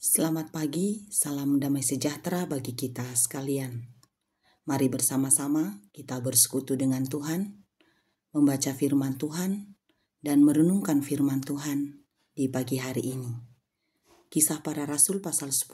Selamat pagi, salam damai sejahtera bagi kita sekalian. Mari bersama-sama kita bersekutu dengan Tuhan, membaca firman Tuhan, dan merenungkan firman Tuhan di pagi hari ini. Kisah Para Rasul pasal 10,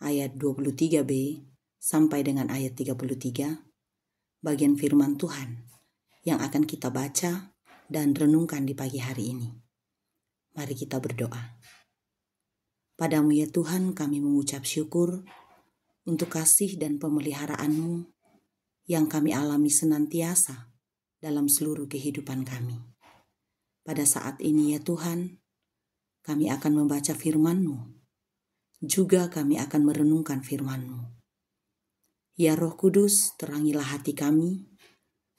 ayat 23b sampai dengan ayat 33, bagian firman Tuhan yang akan kita baca dan renungkan di pagi hari ini. Mari kita berdoa. Padamu ya Tuhan kami mengucap syukur untuk kasih dan pemeliharaan-Mu yang kami alami senantiasa dalam seluruh kehidupan kami. Pada saat ini ya Tuhan, kami akan membaca firman-Mu, juga kami akan merenungkan firman-Mu. Ya Roh Kudus, terangilah hati kami,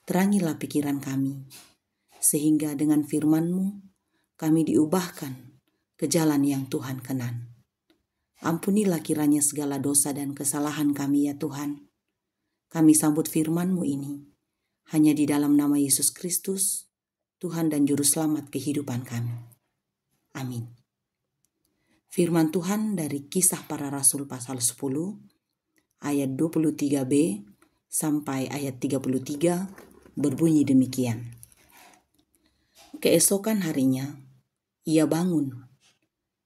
terangilah pikiran kami, sehingga dengan firman-Mu kami diubahkan ke jalan yang Tuhan kenan. Ampunilah kiranya segala dosa dan kesalahan kami ya Tuhan. Kami sambut firman-Mu ini hanya di dalam nama Yesus Kristus, Tuhan dan Juru Selamat kehidupan kami. Amin. Firman Tuhan dari Kisah Para Rasul pasal 10, ayat 23b sampai ayat 33 berbunyi demikian. Keesokan harinya, ia bangun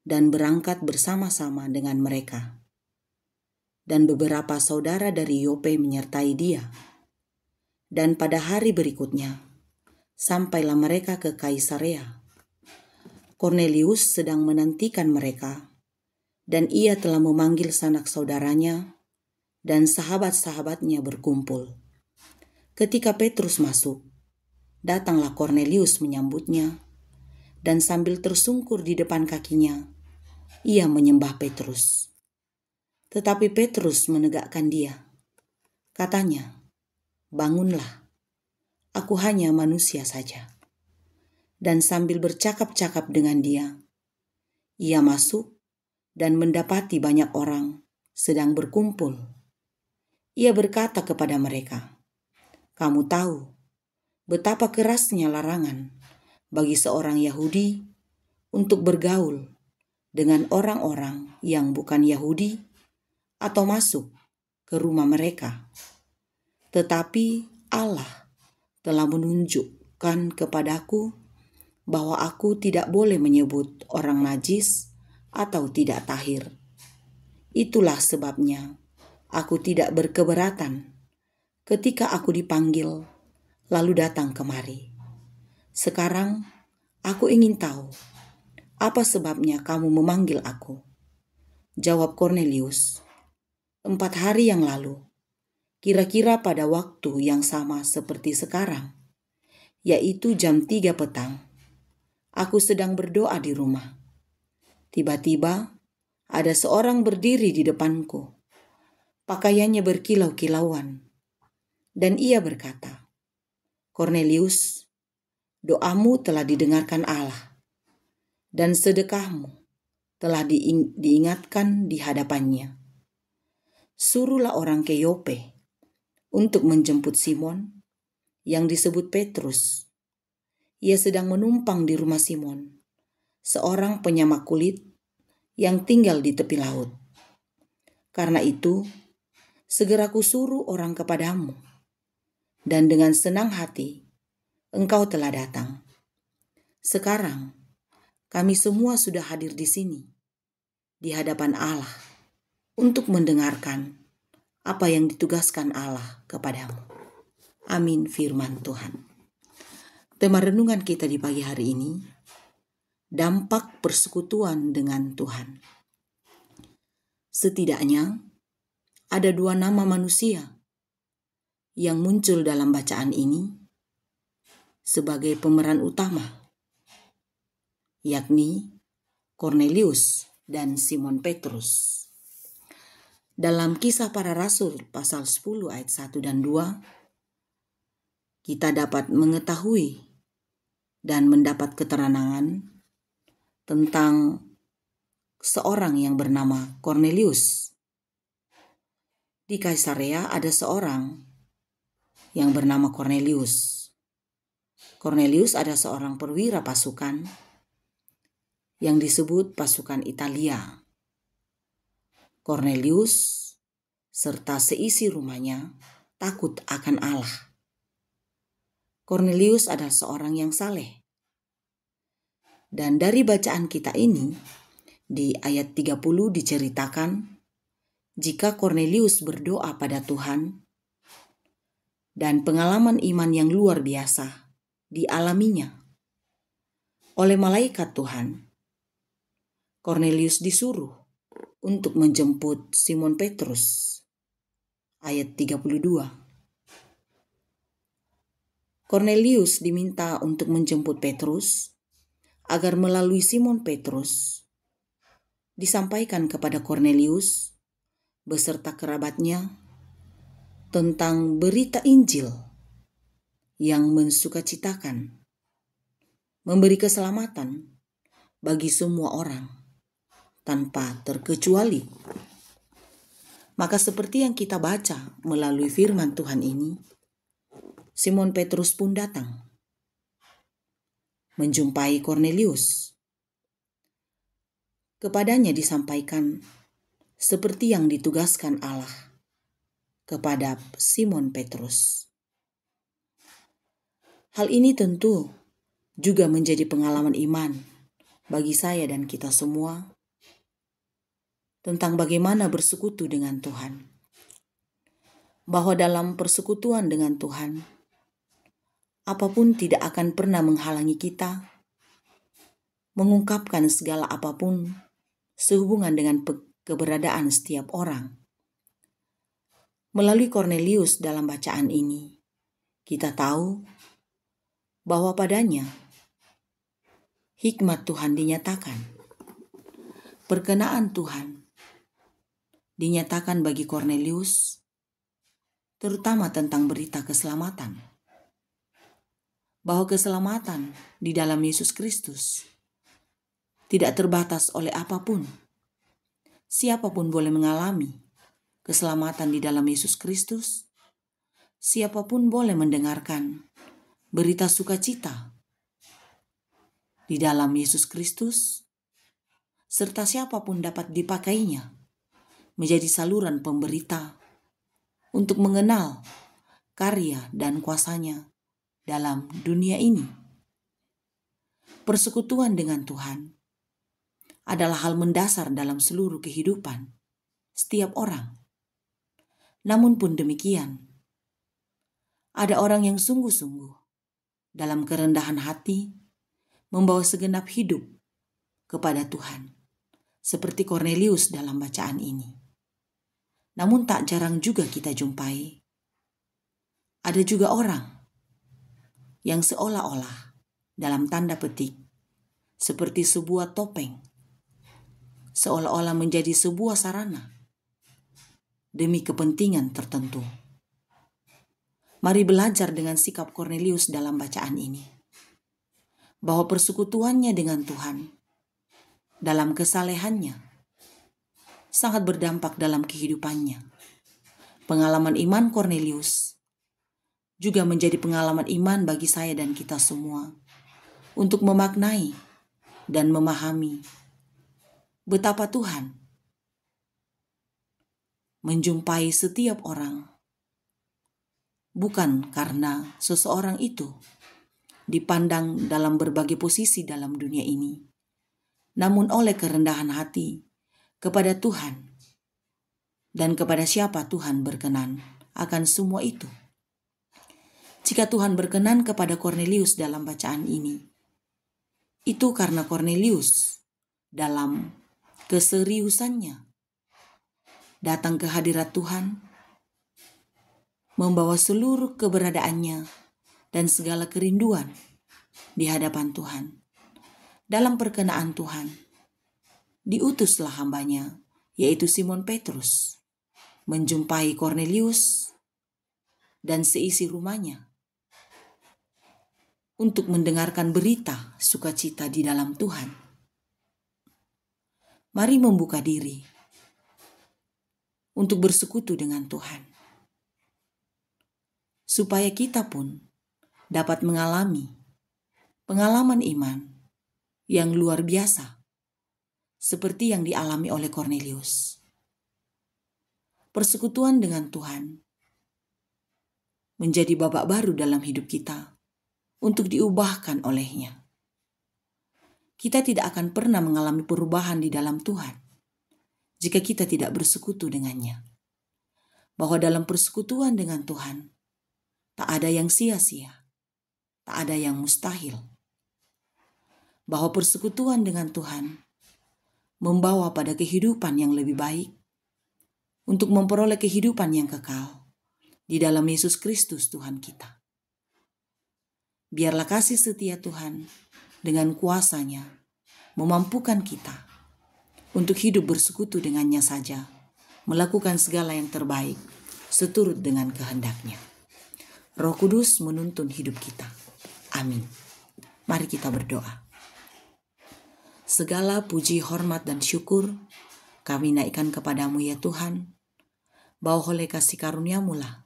dan berangkat bersama-sama dengan mereka. Dan beberapa saudara dari Yope menyertai dia. Dan pada hari berikutnya, sampailah mereka ke Kaisarea. Kornelius sedang menantikan mereka, dan ia telah memanggil sanak saudaranya, dan sahabat-sahabatnya berkumpul. Ketika Petrus masuk, datanglah Kornelius menyambutnya, dan sambil tersungkur di depan kakinya, ia menyembah Petrus. Tetapi Petrus menegakkan dia. Katanya, "Bangunlah, aku hanya manusia saja." Dan sambil bercakap-cakap dengan dia, ia masuk dan mendapati banyak orang sedang berkumpul. Ia berkata kepada mereka, "Kamu tahu betapa kerasnya larangan bagi seorang Yahudi untuk bergaul dengan orang-orang yang bukan Yahudi atau masuk ke rumah mereka. Tetapi Allah telah menunjukkan kepadaku bahwa aku tidak boleh menyebut orang najis atau tidak tahir. Itulah sebabnya aku tidak berkeberatan ketika aku dipanggil lalu datang kemari. Sekarang aku ingin tahu, apa sebabnya kamu memanggil aku?" Jawab Kornelius, 4 hari yang lalu, kira-kira pada waktu yang sama seperti sekarang, yaitu jam 3 petang, aku sedang berdoa di rumah. Tiba-tiba ada seorang berdiri di depanku, pakaiannya berkilau-kilauan, dan ia berkata, "Kornelius, doamu telah didengarkan Allah, dan sedekahmu telah diingatkan di hadapannya. Suruhlah orang ke Yope untuk menjemput Simon yang disebut Petrus. Ia sedang menumpang di rumah Simon, seorang penyamak kulit yang tinggal di tepi laut. Karena itu, segera kusuruh orang kepadamu, dan dengan senang hati engkau telah datang. Sekarang kami semua sudah hadir di sini, di hadapan Allah, untuk mendengarkan apa yang ditugaskan Allah kepadamu." Amin firman Tuhan. Tema renungan kita di pagi hari ini, dampak persekutuan dengan Tuhan. Setidaknya ada 2 nama manusia yang muncul dalam bacaan ini sebagai pemeran utama, yakni Kornelius dan Simon Petrus. Dalam Kisah Para Rasul pasal 10 ayat 1 dan 2, kita dapat mengetahui dan mendapat keterangan tentang seorang yang bernama Kornelius. Di Kaisarea ada seorang yang bernama Kornelius. Kornelius ada seorang perwira pasukan yang disebut pasukan Italia. Kornelius serta seisi rumahnya takut akan Allah. Kornelius adalah seorang yang saleh. Dan dari bacaan kita ini, di ayat 30 diceritakan, jika Kornelius berdoa pada Tuhan, dan pengalaman iman yang luar biasa dialaminya oleh malaikat Tuhan. Kornelius disuruh untuk menjemput Simon Petrus. Ayat 32. Kornelius diminta untuk menjemput Petrus agar melalui Simon Petrus disampaikan kepada Kornelius beserta kerabatnya tentang berita Injil yang mensukacitakan, memberi keselamatan bagi semua orang tanpa terkecuali. Maka seperti yang kita baca melalui firman Tuhan ini, Simon Petrus pun datang menjumpai Kornelius. Kepadanya disampaikan seperti yang ditugaskan Allah kepada Simon Petrus. Hal ini tentu juga menjadi pengalaman iman bagi saya dan kita semua tentang bagaimana bersekutu dengan Tuhan. Bahwa dalam persekutuan dengan Tuhan, apapun tidak akan pernah menghalangi kita mengungkapkan segala apapun sehubungan dengan keberadaan setiap orang. Melalui Kornelius dalam bacaan ini, kita tahu bahwa padanya hikmat Tuhan dinyatakan. Perkenaan Tuhan dinyatakan bagi Kornelius, terutama tentang berita keselamatan. Bahwa keselamatan di dalam Yesus Kristus tidak terbatas oleh apapun. Siapapun boleh mengalami keselamatan di dalam Yesus Kristus. Siapapun boleh mendengarkan berita sukacita di dalam Yesus Kristus. Serta siapapun dapat dipakainya menjadi saluran pemberita untuk mengenal karya dan kuasanya dalam dunia ini. Persekutuan dengan Tuhan adalah hal mendasar dalam seluruh kehidupan setiap orang. Namun pun demikian, ada orang yang sungguh-sungguh dalam kerendahan hati membawa segenap hidup kepada Tuhan, seperti Kornelius dalam bacaan ini. Namun tak jarang juga kita jumpai, ada juga orang yang seolah-olah dalam tanda petik seperti sebuah topeng, seolah-olah menjadi sebuah sarana demi kepentingan tertentu. Mari belajar dengan sikap Kornelius dalam bacaan ini, bahwa persekutuannya dengan Tuhan dalam kesalehannya sangat berdampak dalam kehidupannya. Pengalaman iman Kornelius juga menjadi pengalaman iman bagi saya dan kita semua untuk memaknai dan memahami betapa Tuhan menjumpai setiap orang bukan karena seseorang itu dipandang dalam berbagai posisi dalam dunia ini, namun oleh kerendahan hati kepada Tuhan dan kepada siapa Tuhan berkenan akan semua itu. Jika Tuhan berkenan kepada Kornelius dalam bacaan ini, itu karena Kornelius dalam keseriusannya datang ke hadirat Tuhan, membawa seluruh keberadaannya dan segala kerinduan di hadapan Tuhan. Dalam perkenaan Tuhan, diutuslah hambanya, yaitu Simon Petrus, menjumpai Kornelius dan seisi rumahnya untuk mendengarkan berita sukacita di dalam Tuhan. Mari membuka diri untuk bersekutu dengan Tuhan, supaya kita pun dapat mengalami pengalaman iman yang luar biasa seperti yang dialami oleh Kornelius. persekutuan dengan Tuhan menjadi babak baru dalam hidup kita untuk diubahkan olehnya. Kita tidak akan pernah mengalami perubahan di dalam Tuhan jika kita tidak bersekutu dengannya. Bahwa dalam persekutuan dengan Tuhan, tak ada yang sia-sia, tak ada yang mustahil. Bahwa persekutuan dengan Tuhan membawa pada kehidupan yang lebih baik untuk memperoleh kehidupan yang kekal di dalam Yesus Kristus Tuhan kita. Biarlah kasih setia Tuhan dengan kuasa-Nya memampukan kita untuk hidup bersekutu dengannya saja, melakukan segala yang terbaik seturut dengan kehendak-Nya. Roh Kudus menuntun hidup kita. Amin. Mari kita berdoa. Segala puji, hormat, dan syukur kami naikkan kepadamu ya Tuhan, bahwa oleh kasih karunia-Mu lah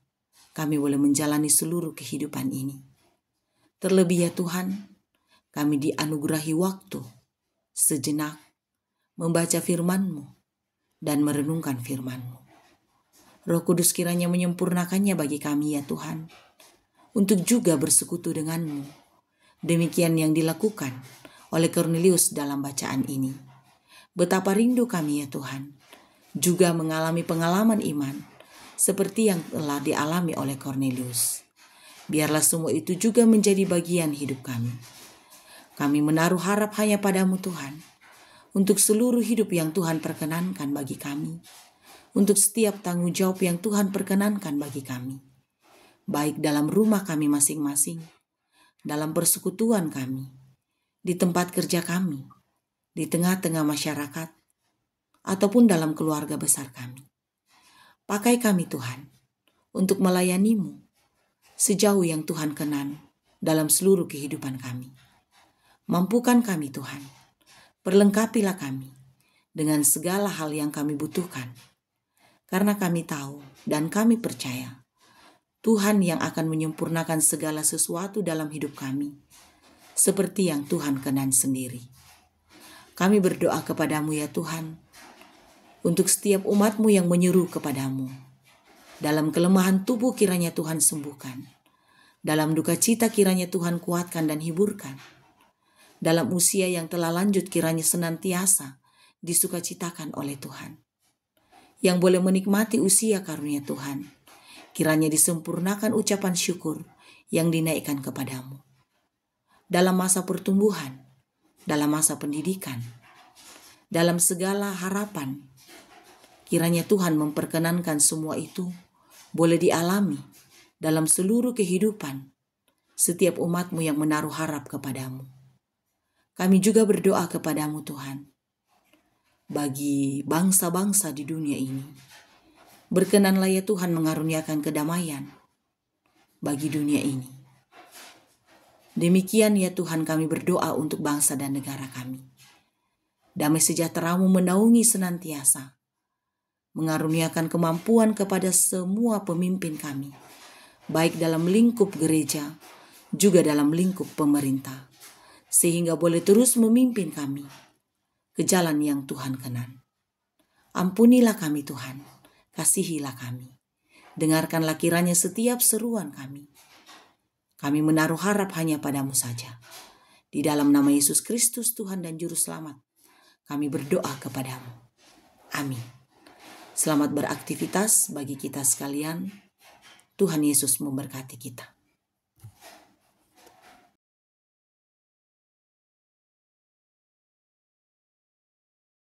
kami boleh menjalani seluruh kehidupan ini. Terlebih ya Tuhan, kami dianugerahi waktu sejenak membaca firman-Mu dan merenungkan firman-Mu. Roh Kudus kiranya menyempurnakannya bagi kami ya Tuhan, untuk juga bersekutu dengan-Mu. Demikian yang dilakukan oleh Kornelius dalam bacaan ini. Betapa rindu kami ya Tuhan, juga mengalami pengalaman iman seperti yang telah dialami oleh Kornelius. Biarlah semua itu juga menjadi bagian hidup kami. Kami menaruh harap hanya padamu Tuhan, untuk seluruh hidup yang Tuhan perkenankan bagi kami, untuk setiap tanggung jawab yang Tuhan perkenankan bagi kami, baik dalam rumah kami masing-masing, dalam persekutuan kami, di tempat kerja kami, di tengah-tengah masyarakat, ataupun dalam keluarga besar kami. Pakai kami Tuhan, untuk melayani-Mu sejauh yang Tuhan kenan dalam seluruh kehidupan kami. Mampukan kami Tuhan, perlengkapilah kami dengan segala hal yang kami butuhkan, karena kami tahu dan kami percaya Tuhan yang akan menyempurnakan segala sesuatu dalam hidup kami, seperti yang Tuhan kenan sendiri. Kami berdoa kepadamu ya Tuhan, untuk setiap umat-Mu yang menyeru kepadamu. Dalam kelemahan tubuh kiranya Tuhan sembuhkan. Dalam duka cita kiranya Tuhan kuatkan dan hiburkan. Dalam usia yang telah lanjut kiranya senantiasa disukacitakan oleh Tuhan. Yang boleh menikmati usia karunia Tuhan, kiranya disempurnakan ucapan syukur yang dinaikkan kepadamu. Dalam masa pertumbuhan, dalam masa pendidikan, dalam segala harapan, kiranya Tuhan memperkenankan semua itu boleh dialami dalam seluruh kehidupan setiap umat-Mu yang menaruh harap kepadamu. Kami juga berdoa kepadamu Tuhan, bagi bangsa-bangsa di dunia ini. Berkenanlah ya Tuhan mengaruniakan kedamaian bagi dunia ini. Demikian ya Tuhan kami berdoa untuk bangsa dan negara kami. Damai sejahtera-Mu menaungi senantiasa, mengaruniakan kemampuan kepada semua pemimpin kami, baik dalam lingkup gereja, juga dalam lingkup pemerintah, sehingga boleh terus memimpin kami ke jalan yang Tuhan kenan. Ampunilah kami Tuhan, kasihilah kami, dengarkanlah kiranya setiap seruan kami. Kami menaruh harap hanya padamu saja. Di dalam nama Yesus Kristus Tuhan dan Juru Selamat, kami berdoa kepadamu. Amin. Selamat beraktivitas bagi kita sekalian. Tuhan Yesus memberkati kita.